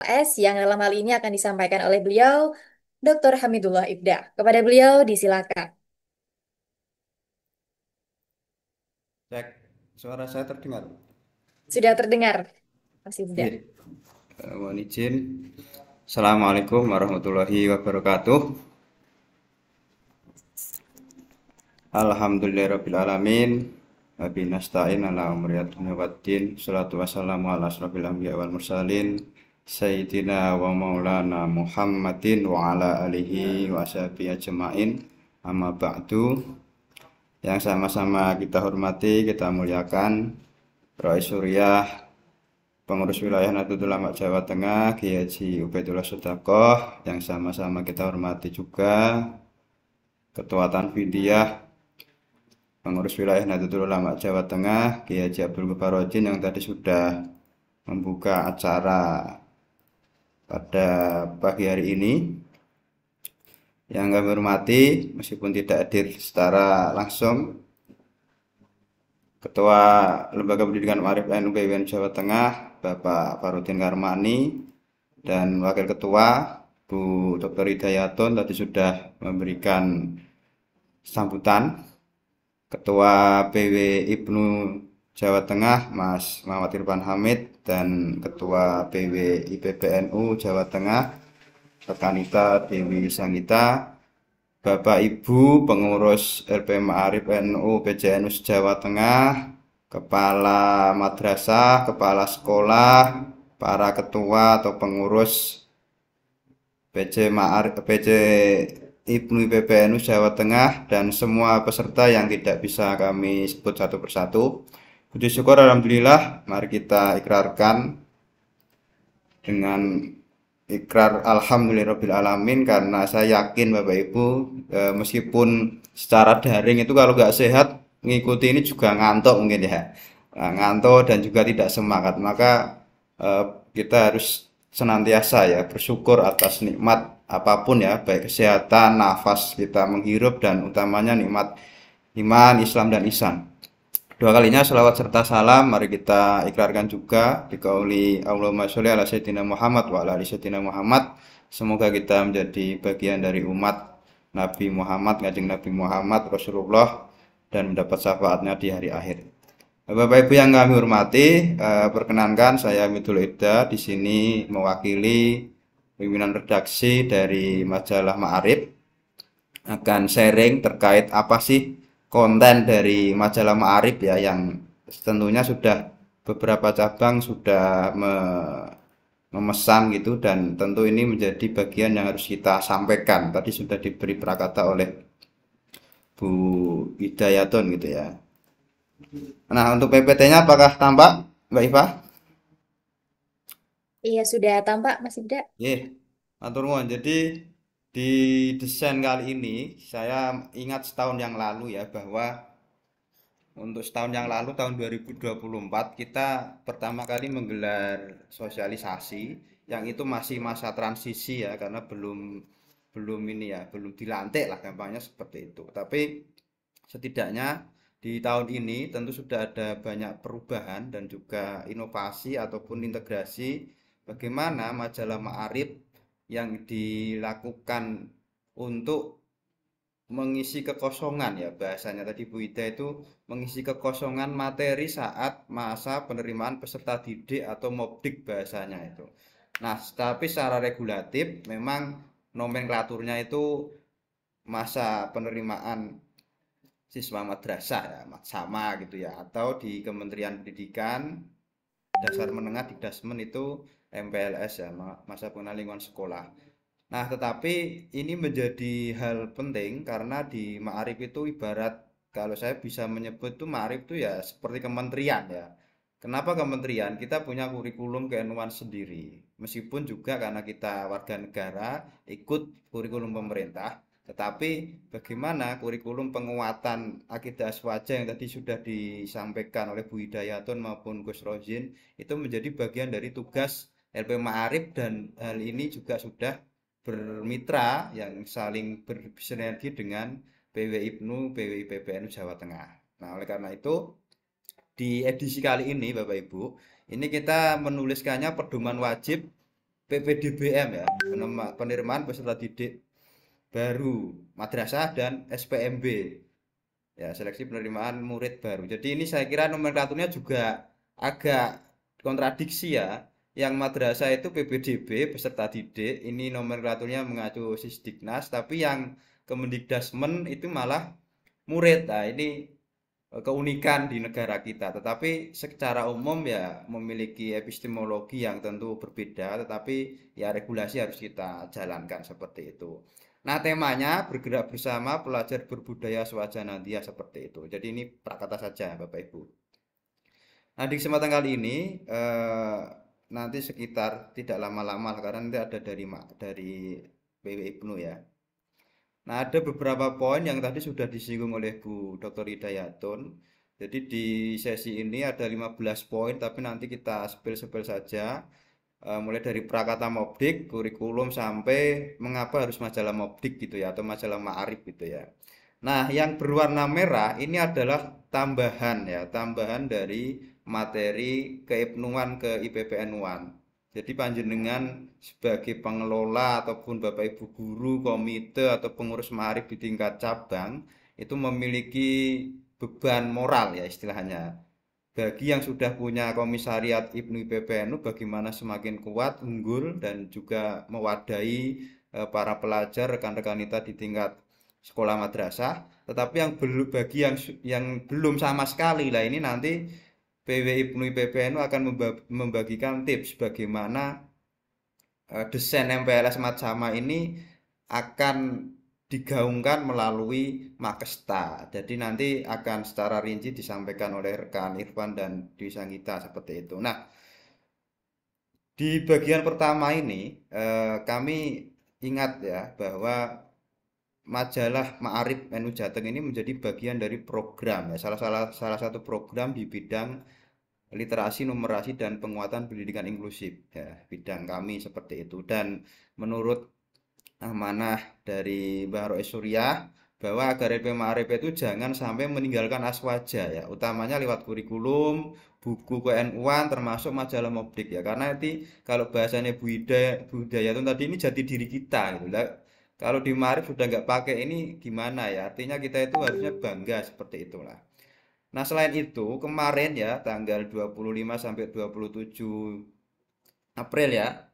PKS yang dalam hal ini akan disampaikan oleh beliau, Dr. Hamidullah Ibda. Kepada beliau disilakan. Cek, suara saya terdengar. Sudah terdengar, Mas Ibda. Iya, mohon izin. Assalamualaikum warahmatullahi wabarakatuh. Alhamdulillahirrabbilalamin. Wabi nasta'in ala umri dunya waddin. Salatu wassalamu ala asrofil anbiya wal mursalin. Sayyidina wa maulana Muhammadin wa ala alihi wa sahbihi ajma'in. Amma ba'du. Yang sama-sama kita hormati, kita muliakan Rois Suriah, Pengurus Wilayah Nahdlatul Ulama Jawa Tengah, Kiai Haji Ubaidullah Sodakoh, yang sama-sama kita hormati juga Ketua Tanfidiyah, Pengurus Wilayah Nahdlatul Ulama Jawa Tengah, Kiai Haji Abdul Mubarojin yang tadi sudah membuka acara pada pagi hari ini. Yang kami hormati, meskipun tidak hadir secara langsung, Ketua Lembaga Pendidikan Ma'arif NU BWN Jawa Tengah, Bapak Farudin Karmani, dan Wakil Ketua Bu Dr. Hidayatun tadi sudah memberikan sambutan. Ketua PW Ibnu Jawa Tengah Mas Muhammad Irfan Hamid dan Ketua PW IPBNU Jawa Tengah Rekanita Dewi Sangita, Bapak Ibu pengurus LP Ma'arif NU PJNU Jawa Tengah, kepala madrasah, kepala sekolah, para ketua atau pengurus PJ Ma'arif, PJ Ibnu PBNU Jawa Tengah dan semua peserta yang tidak bisa kami sebut satu persatu. Puji syukur alhamdulillah, mari kita ikrarkan dengan ikrar alhamdulillahirabbil alamin, karena saya yakin Bapak Ibu meskipun secara daring itu kalau nggak sehat mengikuti ini juga ngantuk mungkin ya. Nah, ngantuk dan juga tidak semangat, maka eh, kita harus senantiasa ya bersyukur atas nikmat apapun ya, baik kesehatan, nafas kita menghirup, dan utamanya nikmat iman, Islam dan ihsan. Dua kalinya selawat serta salam mari kita ikrarkan juga di qauli Allahumma sholli ala sayyidina Muhammad wa ala ali sayyidina Muhammad. Semoga kita menjadi bagian dari umat Nabi Muhammad, Kanjeng Nabi Muhammad Rasulullah, dan mendapat syafaatnya di hari akhir. Bapak Ibu yang kami hormati, perkenankan saya Midul Ibda di sini mewakili pimpinan redaksi dari majalah Ma'arif, akan sharing terkait apa sih konten dari majalah Ma'arif ya, yang tentunya sudah beberapa cabang sudah memesan gitu, dan tentu ini menjadi bagian yang harus kita sampaikan. Tadi sudah diberi prakata oleh Bu Hidayatun gitu ya. Nah, untuk PPT-nya apakah tampak, Mbak Iva? Iya, sudah tampak, Mas Ibda. Nggih, matur nuwun. Jadi di desain kali ini saya ingat setahun yang lalu ya, bahwa untuk setahun yang lalu tahun 2024 kita pertama kali menggelar sosialisasi yang itu masih masa transisi ya, karena belum belum ini ya, belum dilantik lah gampangnya seperti itu. Tapi setidaknya di tahun ini tentu sudah ada banyak perubahan dan juga inovasi ataupun integrasi bagaimana majalah Ma'arif yang dilakukan untuk mengisi kekosongan ya, bahasanya tadi Bu Ida itu mengisi kekosongan materi saat masa penerimaan peserta didik atau mobdik bahasanya itu. Nah, tapi secara regulatif memang nomenklaturnya itu masa penerimaan siswa madrasah ya, sama gitu ya, atau di Kementerian Pendidikan dasar menengah di Dasmen itu MPLS ya, masa pengenalan lingkungan sekolah. Nah, tetapi ini menjadi hal penting karena di Ma'arif itu ibarat, kalau saya bisa menyebut tuh Ma'arif itu ya seperti kementerian ya. Kenapa kementerian? Kita punya kurikulum keilmuan sendiri. Meskipun juga karena kita warga negara ikut kurikulum pemerintah, tetapi bagaimana kurikulum penguatan akidah aswaja yang tadi sudah disampaikan oleh Bu Hidayatun maupun Gus Rozin itu menjadi bagian dari tugas LP Ma'arif, dan hal ini juga sudah bermitra yang saling bersinergi dengan PW Ibnu, PW PBNU Jawa Tengah. Nah, oleh karena itu di edisi kali ini Bapak Ibu, ini kita menuliskannya pedoman wajib PPDBM ya, penerimaan peserta didik baru madrasah dan SPMB ya, seleksi penerimaan murid baru. Jadi ini saya kira nomenklaturnya juga agak kontradiksi ya. Yang madrasah itu PPDB peserta didik, ini nomenklaturnya mengacu Sisdiknas, tapi yang Kemendikdasmen itu malah murid. Nah, ini keunikan di negara kita. Tetapi secara umum ya memiliki epistemologi yang tentu berbeda, tetapi ya regulasi harus kita jalankan seperti itu. Nah, temanya bergerak bersama pelajar berbudaya Swajanandia seperti itu. Jadi ini prakata saja, Bapak Ibu. Nah, di kesempatan kali ini nanti sekitar tidak lama-lama karena nanti ada dari PW Ibnu ya. Nah, ada beberapa poin yang tadi sudah disinggung oleh Bu Dr. Hidayatun. Jadi di sesi ini ada 15 poin, tapi nanti kita spill-spill saja. Mulai dari Prakata Mopdik, kurikulum, sampai mengapa harus majalah Mopdik gitu ya, atau majalah Ma'arif gitu ya. Nah, yang berwarna merah ini adalah tambahan ya, tambahan dari materi keibnuan ke IPPN-UAN. Jadi panjenengan sebagai pengelola ataupun Bapak Ibu guru, komite atau pengurus Ma'arif di tingkat cabang itu memiliki beban moral ya istilahnya. Bagi yang sudah punya komisariat Ibnu IPPNU bagaimana semakin kuat, unggul dan juga mewadahi para pelajar rekan-rekan kita di tingkat sekolah madrasah. Tetapi yang belum bagi yang belum sama sekali lah ini nanti PW Ibnu IPPNU akan membagikan tips bagaimana desain MPLS Matsama ini akan digaungkan melalui Makesta. Jadi nanti akan secara rinci disampaikan oleh rekan Irfan dan Dwi Sanggita seperti itu. Nah, di bagian pertama ini kami ingat ya bahwa majalah Ma'arif NU Jateng ini menjadi bagian dari program ya, salah satu program di bidang literasi, numerasi dan penguatan pendidikan inklusif ya, bidang kami seperti itu. Dan menurut amanah dari Mbah Rois Suryah bahwa agar LP Ma'arif itu jangan sampai meninggalkan aswaja ya, utamanya lewat kurikulum, buku KNU-an termasuk majalah Mobdik ya. Karena nanti kalau bahasanya budaya itu tadi ini jati diri kita gitu lah. Kalau di Ma'arif sudah nggak pakai ini gimana ya? Artinya kita itu harusnya bangga seperti itulah. Nah, selain itu, kemarin ya, tanggal 25 sampai 27 April ya,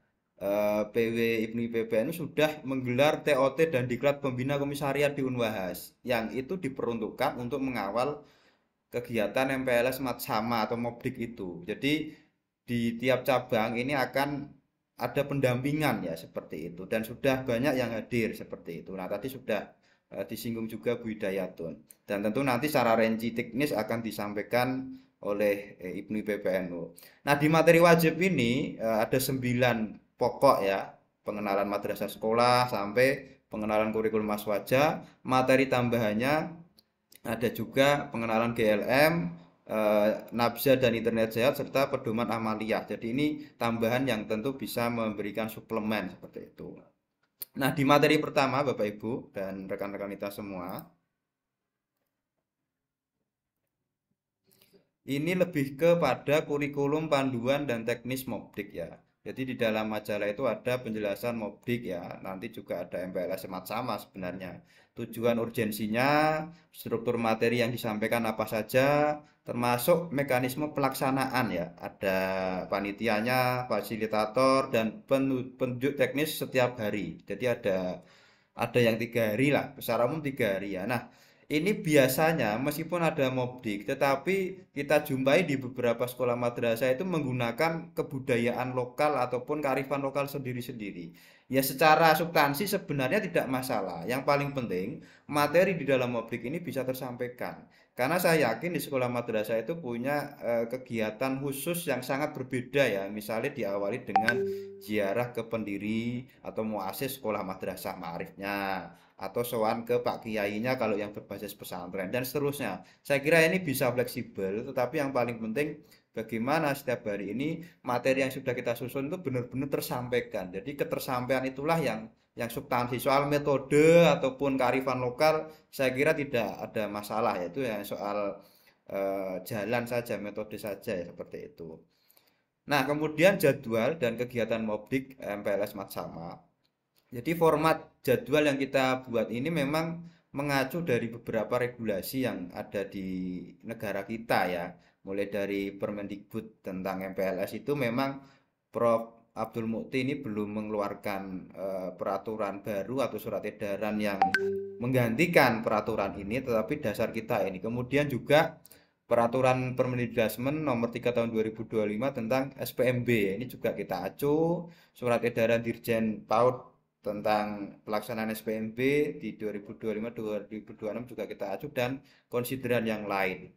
PW Ibnu IPPN sudah menggelar TOT dan diklat pembina komisariat di Unwahas, yang itu diperuntukkan untuk mengawal kegiatan MPLS Matsama atau Mobdik itu. Jadi, di tiap cabang ini akan ada pendampingan ya seperti itu dan sudah banyak yang hadir seperti itu. Nah, tadi sudah disinggung juga Bu Hidayatun. Dan tentu nanti secara rinci teknis akan disampaikan oleh Ibnu PPNU. Nah, di materi wajib ini ada 9 pokok ya. Pengenalan madrasah sekolah sampai pengenalan kurikulum Maswaja. Materi tambahannya ada juga pengenalan GLM, Nabza dan internet sehat serta pedoman amaliyah. Jadi ini tambahan yang tentu bisa memberikan suplemen seperti itu. Nah, di materi pertama Bapak Ibu dan rekan-rekan kita semua, ini lebih kepada kurikulum panduan dan teknis Mobdik ya. Jadi di dalam majalah itu ada penjelasan Mobdik ya. Nanti juga ada MPLS Semat sama sebenarnya. Tujuan urgensinya, struktur materi yang disampaikan apa saja, termasuk mekanisme pelaksanaan ya. Ada panitianya, fasilitator, dan penunjuk teknis setiap hari. Jadi ada yang 3 hari lah, secara umum 3 hari ya. Nah, ini biasanya meskipun ada Mobdik, tetapi kita jumpai di beberapa sekolah madrasah itu menggunakan kebudayaan lokal ataupun kearifan lokal sendiri-sendiri. Ya secara substansi sebenarnya tidak masalah. Yang paling penting materi di dalam Mobdik ini bisa tersampaikan. Karena saya yakin di sekolah madrasah itu punya kegiatan khusus yang sangat berbeda ya. Misalnya diawali dengan ziarah ke pendiri atau muasis sekolah madrasah ma'arifnya atau sowan ke Pak Kiainya kalau yang berbasis pesantren dan seterusnya. Saya kira ini bisa fleksibel, tetapi yang paling penting bagaimana setiap hari ini materi yang sudah kita susun itu benar-benar tersampaikan. Jadi ketersampaian itulah yang substansi. Soal metode ataupun kearifan lokal saya kira tidak ada masalah, yaitu ya soal jalan saja, metode saja ya seperti itu. Nah, kemudian jadwal dan kegiatan Mobdik MPLS Matsama. Jadi format jadwal yang kita buat ini memang mengacu dari beberapa regulasi yang ada di negara kita ya. Mulai dari Permendikbud tentang MPLS itu memang Prof. Abdul Mukti ini belum mengeluarkan peraturan baru atau surat edaran yang menggantikan peraturan ini, tetapi dasar kita ini. Kemudian juga peraturan Permendikbud nomor 3 tahun 2025 tentang SPMB. Ini juga kita acu, surat edaran Dirjen PAUD tentang pelaksanaan SPMB di 2025-2026 juga kita acu dan konsideran yang lain.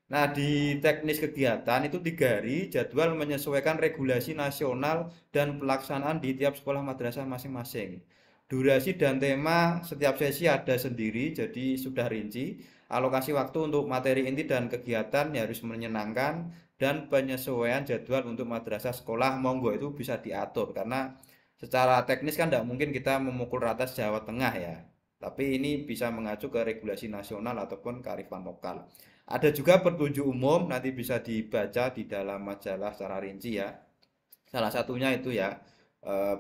Nah, di teknis kegiatan itu 3 hari jadwal menyesuaikan regulasi nasional dan pelaksanaan di tiap sekolah madrasah masing-masing. Durasi dan tema setiap sesi ada sendiri, jadi sudah rinci. Alokasi waktu untuk materi inti dan kegiatan ya harus menyenangkan dan penyesuaian jadwal untuk madrasah sekolah monggo itu bisa diatur karena secara teknis kan tidak mungkin kita memukul rata Jawa Tengah ya. Tapi ini bisa mengacu ke regulasi nasional ataupun kearifan lokal. Ada juga petunjuk umum nanti bisa dibaca di dalam majalah secara rinci ya. Salah satunya itu ya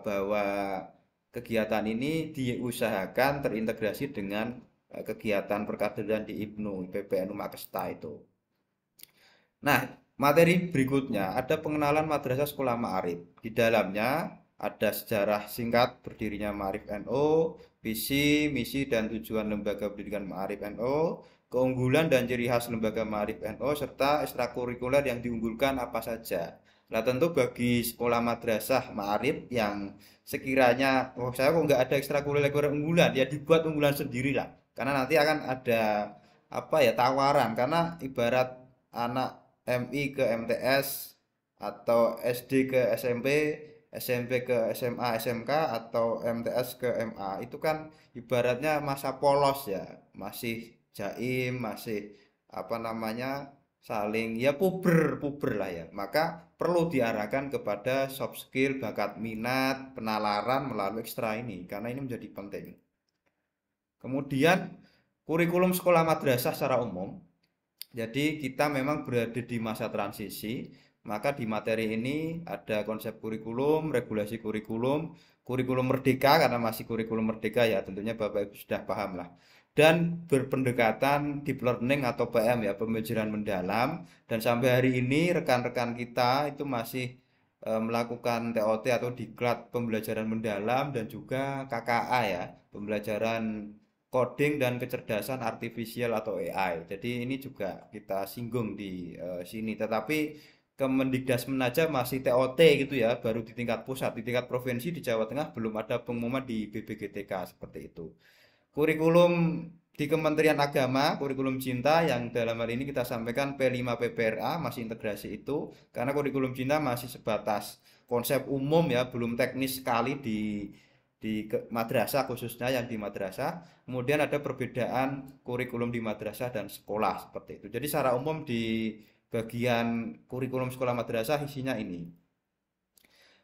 bahwa kegiatan ini diusahakan terintegrasi dengan kegiatan perkaderan di IPNU, IPPNU Makesta itu. Nah, materi berikutnya ada pengenalan madrasah sekolah Ma'arif. Di dalamnya ada sejarah singkat berdirinya Ma'arif NU, visi, misi, dan tujuan lembaga pendidikan Ma'arif NU, keunggulan dan ciri khas lembaga Ma'arif NU, serta ekstrakurikuler yang diunggulkan apa saja. Nah, tentu bagi sekolah madrasah Ma'arif yang sekiranya, oh saya kok nggak ada ekstrakurikuler unggulan, ya dibuat unggulan sendiri lah. Karena nanti akan ada apa ya tawaran, karena ibarat anak MI ke MTS atau SD ke SMP, SMP ke SMA, SMK atau MTS ke MA itu kan ibaratnya masa polos ya, masih jaim, masih apa namanya saling ya puber lah ya. Maka perlu diarahkan kepada soft skill, bakat minat, penalaran melalui ekstra ini karena ini menjadi penting. Kemudian kurikulum sekolah madrasah secara umum. Jadi kita memang berada di masa transisi, maka di materi ini ada konsep kurikulum, regulasi kurikulum, kurikulum merdeka karena masih kurikulum merdeka ya tentunya Bapak Ibu sudah paham lah. Dan berpendekatan deep learning atau PM ya, pembelajaran mendalam dan sampai hari ini rekan-rekan kita itu masih melakukan TOT atau diklat pembelajaran mendalam dan juga KKA ya, pembelajaran coding dan kecerdasan artifisial atau AI. Jadi ini juga kita singgung di sini. Tetapi Kemendikdasmen aja masih TOT gitu ya, baru di tingkat pusat, di tingkat provinsi di Jawa Tengah belum ada pengumuman di BPGTK seperti itu. Kurikulum di Kementerian Agama, kurikulum cinta yang dalam hal ini kita sampaikan P5 PPRA masih integrasi itu karena kurikulum cinta masih sebatas konsep umum ya, belum teknis sekali di madrasah khususnya yang di madrasah. Kemudian ada perbedaan kurikulum di madrasah dan sekolah seperti itu. Jadi secara umum di bagian kurikulum sekolah madrasah isinya ini.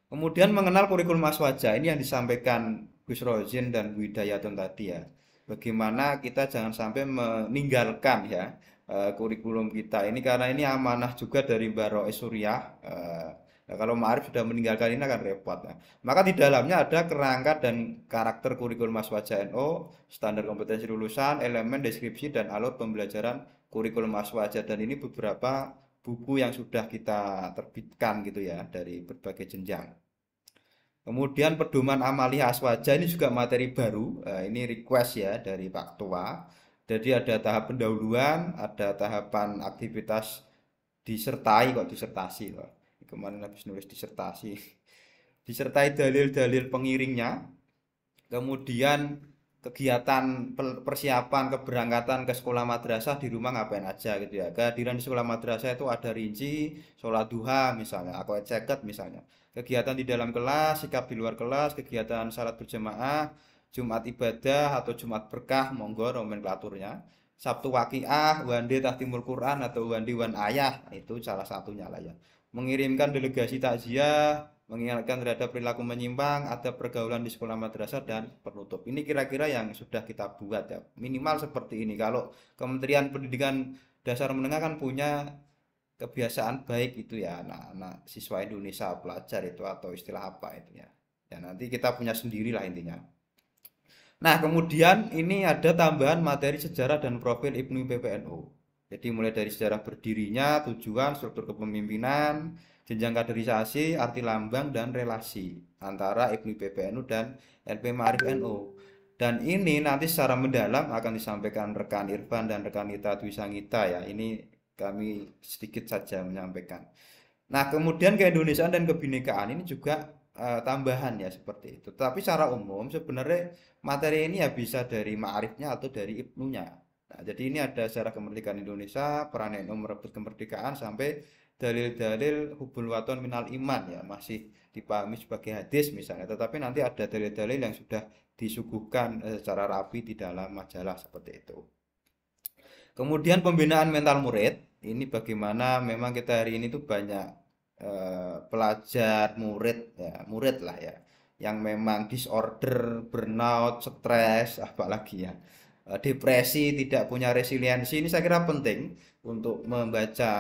Kemudian mengenal kurikulum Aswaja ini yang disampaikan Gus Rozin dan Bu Hidayatun tadi ya. Bagaimana kita jangan sampai meninggalkan ya kurikulum kita ini karena ini amanah juga dari Mbak Rois Suriah. Nah, kalau Ma'arif sudah meninggalkan ini akan repot. Nah, maka di dalamnya ada kerangka dan karakter kurikulum Aswaja NO, standar kompetensi lulusan, elemen deskripsi dan alur pembelajaran kurikulum Aswaja dan ini beberapa buku yang sudah kita terbitkan gitu ya dari berbagai jenjang. Kemudian pedoman amalia aswaja ini juga materi baru. Ini request ya dari Pak Ketua. Jadi ada tahap pendahuluan, ada tahapan aktivitas disertai kok disertasi loh. Kemarin habis nulis disertasi. Disertai dalil-dalil pengiringnya. Kemudian kegiatan persiapan keberangkatan ke sekolah madrasah di rumah ngapain aja gitu ya. Kehadiran di sekolah madrasah itu ada rinci, sholat duha misalnya, atau ceket misalnya. Kegiatan di dalam kelas, sikap di luar kelas, kegiatan salat berjamaah, Jumat ibadah atau Jumat berkah, monggo nomenklaturnya. Sabtu waqiah, wande tahtimul Quran atau wandi wan ayah, itu salah satunya lah ya. Mengirimkan delegasi takziah, mengingatkan terhadap perilaku menyimpang, ada pergaulan di sekolah madrasah dan penutup. Ini kira-kira yang sudah kita buat ya. Minimal seperti ini. Kalau Kementerian Pendidikan Dasar Menengah kan punya kebiasaan baik itu ya anak-anak siswa Indonesia pelajar itu atau istilah apa itu ya. Ya nanti kita punya sendiri lah intinya. Nah, kemudian ini ada tambahan materi sejarah dan profil IPNU PPNU. Jadi mulai dari sejarah berdirinya, tujuan, struktur kepemimpinan, jenjang kaderisasi, arti lambang, dan relasi antara IPNU PPNU dan LP Ma'arif NU. Dan ini nanti secara mendalam akan disampaikan rekan Irfan dan rekan Nita Dwi Sangita ya. Ini kami sedikit saja menyampaikan. Nah, kemudian keindonesiaan dan kebinekaan ini juga tambahan ya seperti itu. Tapi secara umum sebenarnya materi ini ya bisa dari ma'arifnya atau dari ibnunya. Nah, jadi ini ada sejarah kemerdekaan Indonesia, peran NU merebut kemerdekaan sampai dalil-dalil hubul waton minal iman ya masih dipahami sebagai hadis misalnya. Tetapi nanti ada dalil-dalil yang sudah disuguhkan secara rapi di dalam majalah seperti itu. Kemudian pembinaan mental murid, ini bagaimana memang kita hari ini tuh banyak pelajar murid ya, murid lah ya, yang memang disorder, burnout, stres, apalagi ya, depresi, tidak punya resiliensi. Ini saya kira penting untuk membaca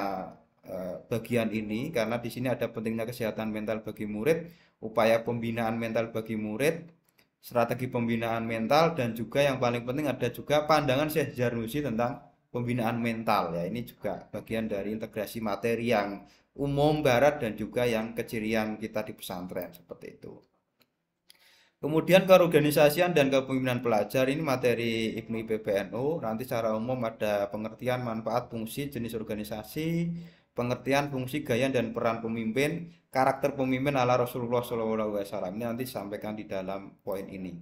bagian ini karena di sini ada pentingnya kesehatan mental bagi murid, upaya pembinaan mental bagi murid, strategi pembinaan mental dan juga yang paling penting ada juga pandangan Syekh Zarnusi tentang pembinaan mental ya. Ini juga bagian dari integrasi materi yang umum barat dan juga yang kecirian kita di pesantren seperti itu. Kemudian keorganisasian dan kepemimpinan pelajar ini materi IPNU PBNU. Nanti secara umum ada pengertian manfaat fungsi jenis organisasi, pengertian fungsi gaya dan peran pemimpin, karakter pemimpin ala Rasulullah SAW. Ini nanti disampaikan di dalam poin ini.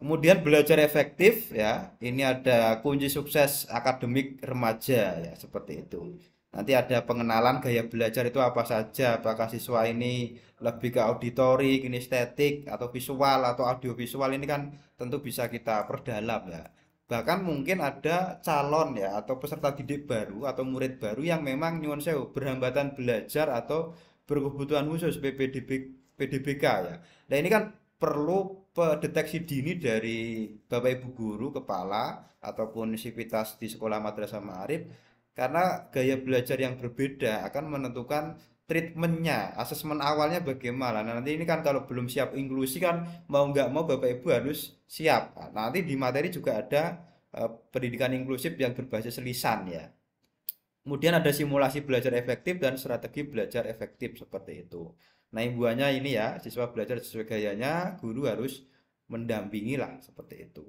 Kemudian belajar efektif ya, ini ada kunci sukses akademik remaja ya seperti itu. Nanti ada pengenalan gaya belajar itu apa saja, apakah siswa ini lebih ke auditori, kinestetik atau visual atau audiovisual ini kan tentu bisa kita perdalam ya. Bahkan mungkin ada calon ya atau peserta didik baru atau murid baru yang memang nyuwun sewu berhambatan belajar atau berkebutuhan khusus PDBK ya. Nah ini kan perlu deteksi dini dari Bapak Ibu guru, kepala, ataupun sivitas di sekolah madrasah ma'arif karena gaya belajar yang berbeda akan menentukan treatmentnya, asesmen awalnya bagaimana. Nah, nanti ini kan kalau belum siap inklusi kan mau nggak mau Bapak Ibu harus siap. Nah, nanti di materi juga ada pendidikan inklusif yang berbasis lisan ya. Kemudian ada simulasi belajar efektif dan strategi belajar efektif seperti itu. Nah, imbuannya ini ya, siswa belajar sesuai gayanya, guru harus mendampingi lah seperti itu.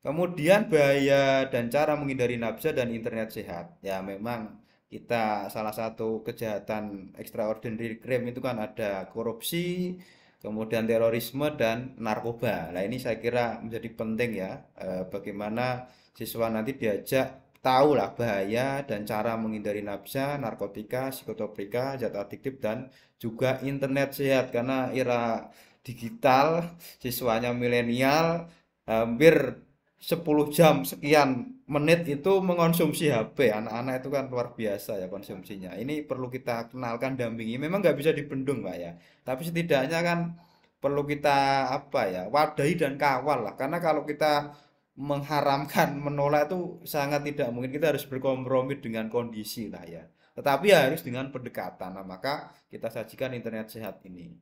Kemudian bahaya dan cara menghindari nafsa dan internet sehat. Ya, memang kita salah satu kejahatan extraordinary crime itu kan ada korupsi, kemudian terorisme dan narkoba. Nah, ini saya kira menjadi penting ya, bagaimana siswa nanti diajak tahu lah bahaya dan cara menghindari nafsa, narkotika, psikotropika, zat adiktif dan juga internet sehat karena era digital siswanya milenial hampir 10 jam sekian menit itu mengonsumsi HP. Anak-anak itu kan luar biasa ya konsumsinya. Ini perlu kita kenalkan, dampingi. Memang nggak bisa dibendung Pak ya, tapi setidaknya kan perlu kita apa ya, wadahi dan kawal lah. Karena kalau kita mengharamkan, menolak itu sangat tidak mungkin. Kita harus berkompromi dengan kondisi lah ya. Tetapi harus dengan pendekatan. Nah, maka kita sajikan internet sehat ini.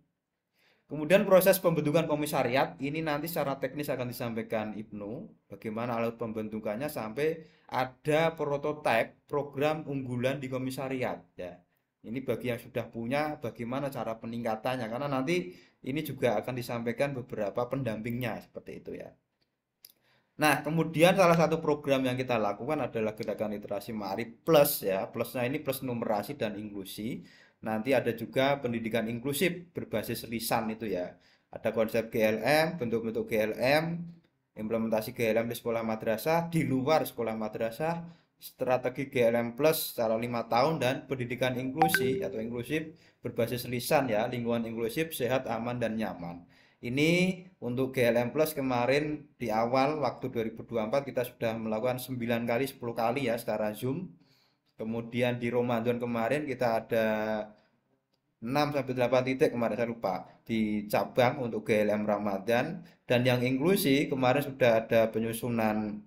Kemudian proses pembentukan komisariat ini nanti secara teknis akan disampaikan Ibnu, bagaimana alat pembentukannya sampai ada prototipe program unggulan di komisariat ya. Ini bagi yang sudah punya bagaimana cara peningkatannya karena nanti ini juga akan disampaikan beberapa pendampingnya seperti itu ya. Nah, kemudian salah satu program yang kita lakukan adalah gerakan literasi Ma'arif Plus ya. Plusnya ini plus numerasi dan inklusi. Nanti ada juga pendidikan inklusif berbasis lisan itu ya. Ada konsep GLM, bentuk-bentuk GLM, implementasi GLM di sekolah madrasah, di luar sekolah madrasah, strategi GLM Plus secara 5 tahun dan pendidikan inklusi atau inklusif berbasis lisan ya, lingkungan inklusif, sehat, aman, dan nyaman. Ini untuk GLM Plus kemarin di awal waktu 2024 kita sudah melakukan 9 kali 10 kali ya secara Zoom. Kemudian di Ramadan kemarin kita ada 6 sampai 8 titik kemarin saya lupa di cabang untuk GLM Ramadan dan yang inklusi kemarin sudah ada penyusunan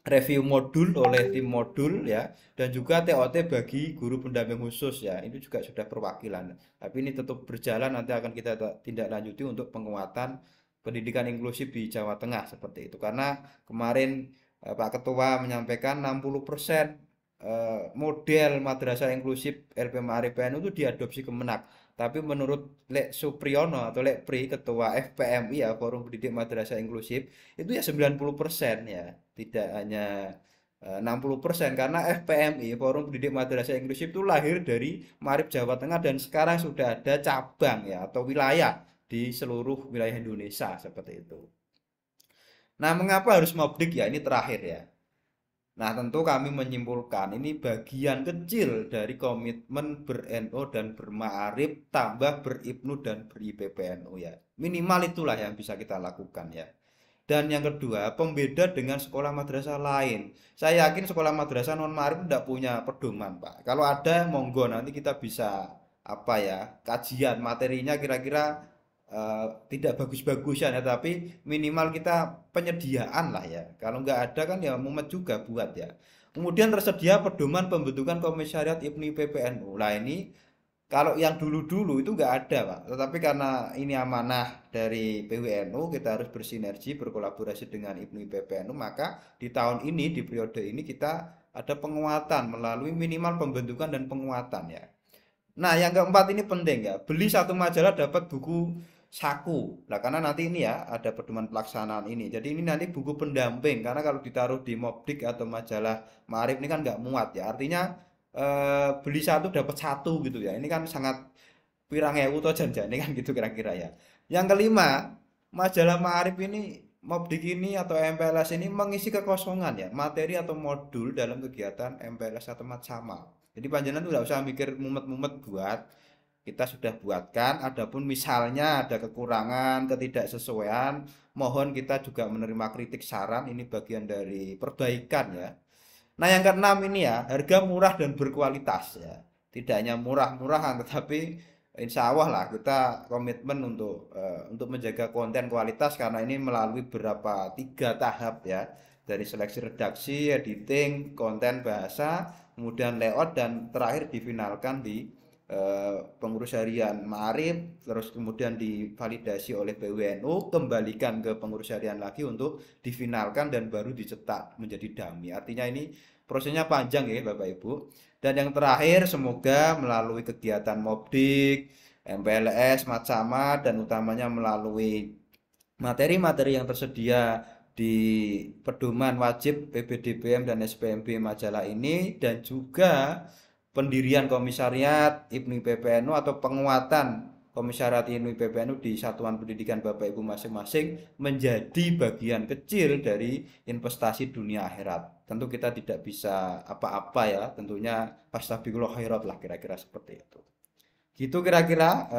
review modul oleh tim modul ya, dan juga TOT bagi guru pendamping khusus ya. Ini juga sudah perwakilan. Tapi ini tetap berjalan, nanti akan kita tindak lanjuti untuk penguatan pendidikan inklusif di Jawa Tengah seperti itu. Karena kemarin Pak Ketua menyampaikan 60% model madrasah inklusif LP Ma'arif PNU itu diadopsi Kemenak. Tapi menurut Lek Supriyono atau Lek Pri, Ketua FPMI ya, Forum Pendidik Madrasah Inklusif, itu ya 90% ya, tidak hanya 60%, karena FPMI Forum Pendidik Madrasah Inklusif itu lahir dari Maarif Jawa Tengah dan sekarang sudah ada cabang ya atau wilayah di seluruh wilayah Indonesia seperti itu. Nah, mengapa harus mobdik ya? Ini terakhir ya. Nah, tentu kami menyimpulkan ini bagian kecil dari komitmen ber-NU dan berma'arif tambah beribnu dan ber-IPPNU ya. Minimal itulah yang bisa kita lakukan ya. Dan yang kedua, pembeda dengan sekolah madrasah lain. Saya yakin sekolah madrasah non ma'arif tidak punya pedoman, Pak. Kalau ada, monggo nanti kita bisa apa ya, kajian materinya kira-kira tidak bagus-bagusan ya, tapi minimal kita penyediaan lah ya. Kalau nggak ada kan ya mumet juga buat ya. Kemudian tersedia pedoman pembentukan komisariat IPNI PPNU. Lah ini kalau yang dulu-dulu itu nggak ada, Pak. Tetapi karena ini amanah dari PWNU, kita harus bersinergi, berkolaborasi dengan IPNI PPNU, maka di tahun ini, di periode ini kita ada penguatan melalui minimal pembentukan dan penguatan ya. Nah, yang keempat ini penting ya. Beli satu majalah dapat buku saku. Nah, karena nanti ini ya ada pedoman pelaksanaan ini. Jadi ini nanti buku pendamping. Karena kalau ditaruh di Mobdik atau majalah Maarif ini kan nggak muat ya. Artinya beli satu dapat satu gitu ya. Ini kan sangat pirang ewu atau janjane kan gitu kira-kira ya. Yang kelima, majalah Maarif ini, Mobdik ini atau MPLS ini mengisi kekosongan ya, materi atau modul dalam kegiatan MPLS atau Matsamal. Jadi panjenengan tuh nggak usah mikir mumet-mumet buat, kita sudah buatkan. Adapun misalnya ada kekurangan, ketidaksesuaian, mohon kita juga menerima kritik saran. Ini bagian dari perbaikan ya. Nah, yang keenam ini ya, harga murah dan berkualitas ya. Tidak hanya murah-murahan, tetapi insya Allah lah kita komitmen untuk menjaga konten kualitas, karena ini melalui beberapa tiga tahap ya, dari seleksi redaksi, editing, konten bahasa, kemudian layout, dan terakhir difinalkan di pengurus harian Ma'arif, terus kemudian divalidasi oleh PWNU, kembalikan ke pengurus harian lagi untuk difinalkan dan baru dicetak menjadi dummy. Artinya ini prosesnya panjang ya Bapak Ibu. Dan yang terakhir, semoga melalui kegiatan Mobdik, MPLS, Matsama, dan utamanya melalui materi-materi yang tersedia di pedoman wajib PBDBM dan SPMB majalah ini, dan juga pendirian komisariat IPNI PPNU atau penguatan komisariat IPNI PPNU di satuan pendidikan Bapak Ibu masing-masing menjadi bagian kecil dari investasi dunia akhirat. Tentu kita tidak bisa apa-apa ya, tentunya fastabiqullah khairat lah, kira-kira seperti itu. Gitu kira-kira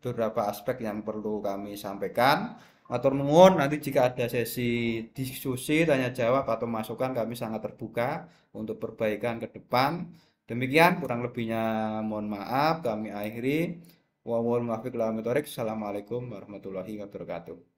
beberapa aspek yang perlu kami sampaikan. Matur nuwun, nanti jika ada sesi diskusi, tanya jawab atau masukan, kami sangat terbuka untuk perbaikan ke depan. Demikian, kurang lebihnya mohon maaf, kami akhiri. Assalamualaikum warahmatullahi wabarakatuh.